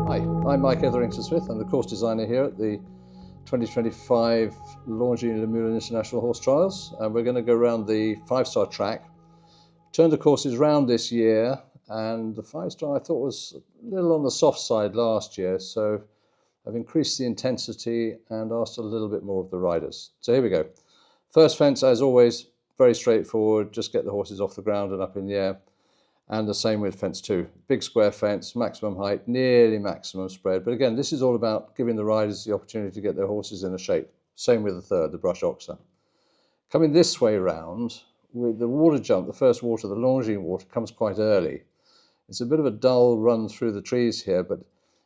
Hi, I'm Mike Etherington-Smith. I'm the course designer here at the 2025 Longines International Horse Trials, and we're going to go around the 5-star track. Turned the courses round this year, and the 5-star I thought was a little on the soft side last year, so I've increased the intensity and asked a little bit more of the riders. So here we go. First fence, as always, very straightforward. Just get the horses off the ground and up in the air. And the same with fence 2. Big square fence, maximum height, nearly maximum spread. But again, this is all about giving the riders the opportunity to get their horses in a shape. Same with the third, the brush oxer. Coming this way round, with the water jump, the first water, the Longines water, comes quite early. It's a bit of a dull run through the trees here, but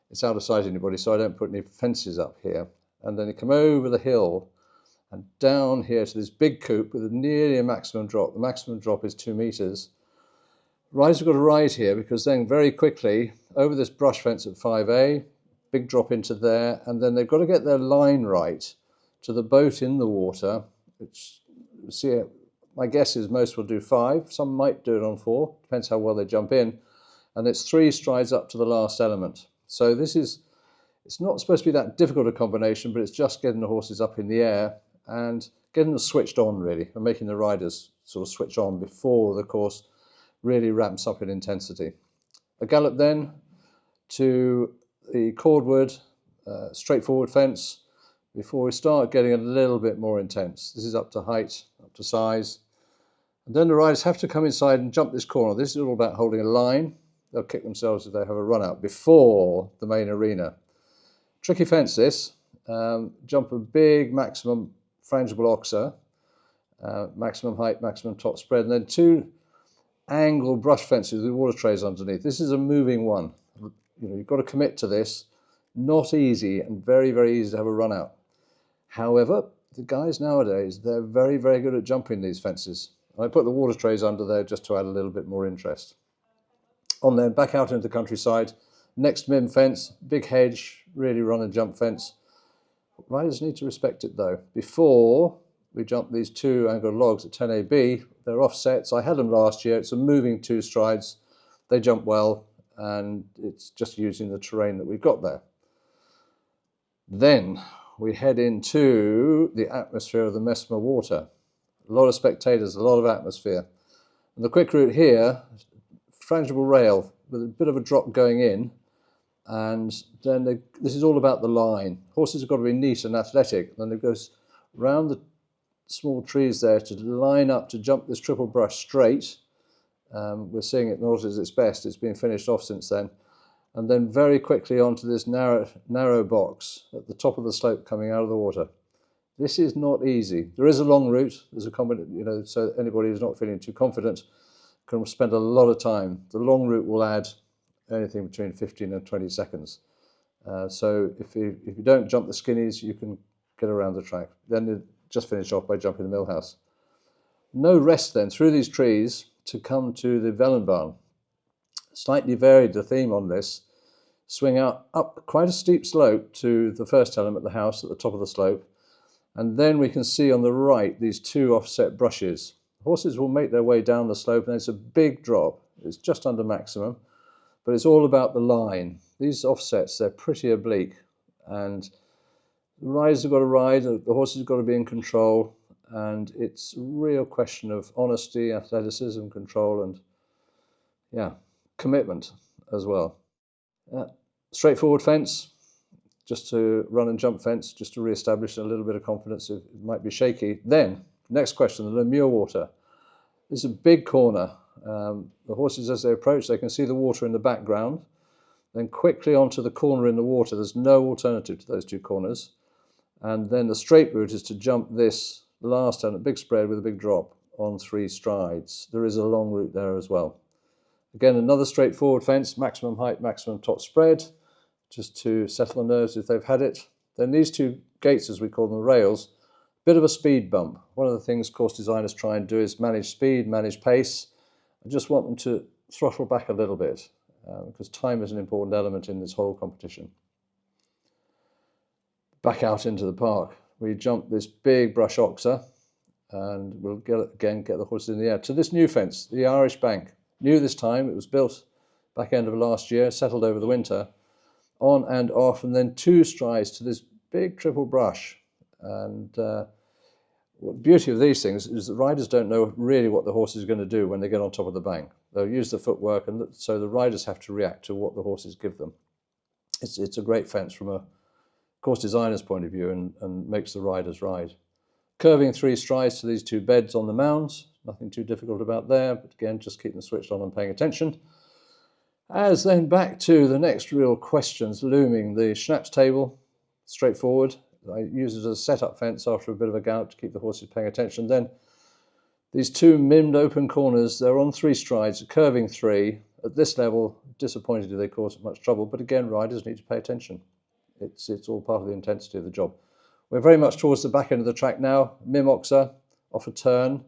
it's out of sight of anybody, so I don't put any fences up here. And then you come over the hill and down here to this big coupe with nearly a maximum drop. The maximum drop is 2 meters. Riders have got to ride here because then very quickly over this brush fence at 5A, big drop into there, and then they've got to get their line right to the boat in the water, which, see, my guess is most will do 5, some might do it on 4, depends how well they jump in, and it's 3 strides up to the last element. So it's not supposed to be that difficult a combination, but it's just getting the horses up in the air and getting them switched on really, and making the riders sort of switch on before the course really ramps up in intensity. A gallop then to the cordwood, straightforward fence before we start getting a little bit more intense. This is up to height, up to size. And then the riders have to come inside and jump this corner. This is all about holding a line. They'll kick themselves if they have a run out before the main arena. Tricky fence this. Jump a big maximum frangible oxer, maximum height, maximum top spread, and then 2 angle brush fences with water trays underneath. This is a moving one. You've got to commit to this. Not easy and very, very easy to have a run out. However, the guys nowadays, they're very, very good at jumping these fences. I put the water trays under there just to add a little bit more interest. On then, back out into the countryside. Next mim fence, big hedge, really run and jump fence. Riders need to respect it though. Before we jump these 2 angled logs at 10AB, they're offsets. I had them last year. It's a moving 2 strides. They jump well, and it's just using the terrain that we've got there. Then we head into the atmosphere of the Messmer water. A lot of spectators, a lot of atmosphere. And the quick route here, frangible rail with a bit of a drop going in, and then this is all about the line. Horses have got to be neat and athletic. Then it goes round the small trees there to line up to jump this triple brush straight. We're seeing it not at its best. It's been finished off since then. And then very quickly onto this narrow box at the top of the slope coming out of the water. This is not easy. There is a long route. There's a so anybody who's not feeling too confident can spend a lot of time. The long route will add anything between 15 and 20 seconds. So if you don't jump the skinnies, you can get around the track. Then just finish off by jumping the millhouse. No rest then through these trees to come to the Gelände. Slightly varied the theme on this. Swing out up quite a steep slope to the first element, the house at the top of the slope. And then we can see on the right these 2 offset brushes. Horses will make their way down the slope and it's a big drop. It's just under maximum, but it's all about the line. These offsets, they're pretty oblique, and the riders have got to ride, the horses have got to be in control, and it's a real question of honesty, athleticism, control, and yeah, commitment as well. Straightforward fence, just to run and jump fence, just to re-establish a little bit of confidence. It might be shaky. Then, next question, the Lemure water. This is a big corner. The horses, as they approach, they can see the water in the background. Then quickly onto the corner in the water. There's no alternative to those 2 corners. And then the straight route is to jump this last turn, a big spread with a big drop on 3 strides. There is a long route there as well. Again, another straightforward fence, maximum height, maximum top spread, just to settle the nerves if they've had it. Then these 2 gates, as we call them, the rails, bit of a speed bump. One of the things course designers try and do is manage speed, manage pace. I just want them to throttle back a little bit because time is an important element in this whole competition. Back out into the park. We jump this big brush oxer and we'll get the horses in the air to this new fence, the Irish Bank. New this time, it was built back end of last year, settled over the winter. on and off, and then 2 strides to this big triple brush. And the beauty of these things is that riders don't know really what the horse is going to do when they get on top of the bank. They'll use the footwork, and so the riders have to react to what the horses give them. It's a great fence from a course designer's point of view, and makes the riders ride. Curving 3 strides to these 2 beds on the mounds, nothing too difficult about there, but again, just keep them switched on and paying attention. As then back to the next real questions looming, the schnapps table, straightforward. I use it as a setup fence after a bit of a gallop to keep the horses paying attention. Then these 2 mimmed open corners, they're on 3 strides, curving 3. At this level, disappointingly, they cause much trouble, but again, riders need to pay attention. It's all part of the intensity of the job. We're very much towards the back end of the track now. Mim oxer, off a turn,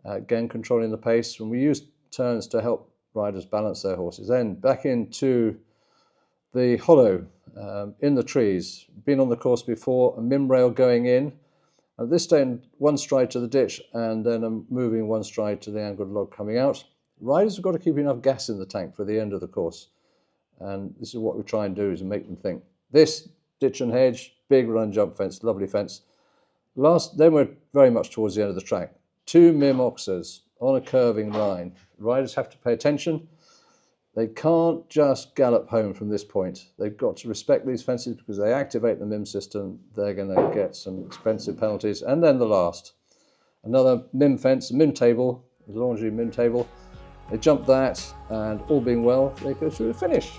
again controlling the pace, and we use turns to help riders balance their horses. Then back into the hollow in the trees. Been on the course before, a mim rail going in. At this stage, 1 stride to the ditch, and then moving 1 stride to the angled log coming out. Riders have got to keep enough gas in the tank for the end of the course. And this is what we try and do, is make them think. This, ditch and hedge, big run jump fence, lovely fence. Then we're very much towards the end of the track. 2 mim oxers on a curving line. Riders have to pay attention. They can't just gallop home from this point. They've got to respect these fences, because they activate the mim system. They're going to get some expensive penalties. And then the last, another mim fence, a mim table, a Longines mim table. They jump that, and all being well, they go through the finish.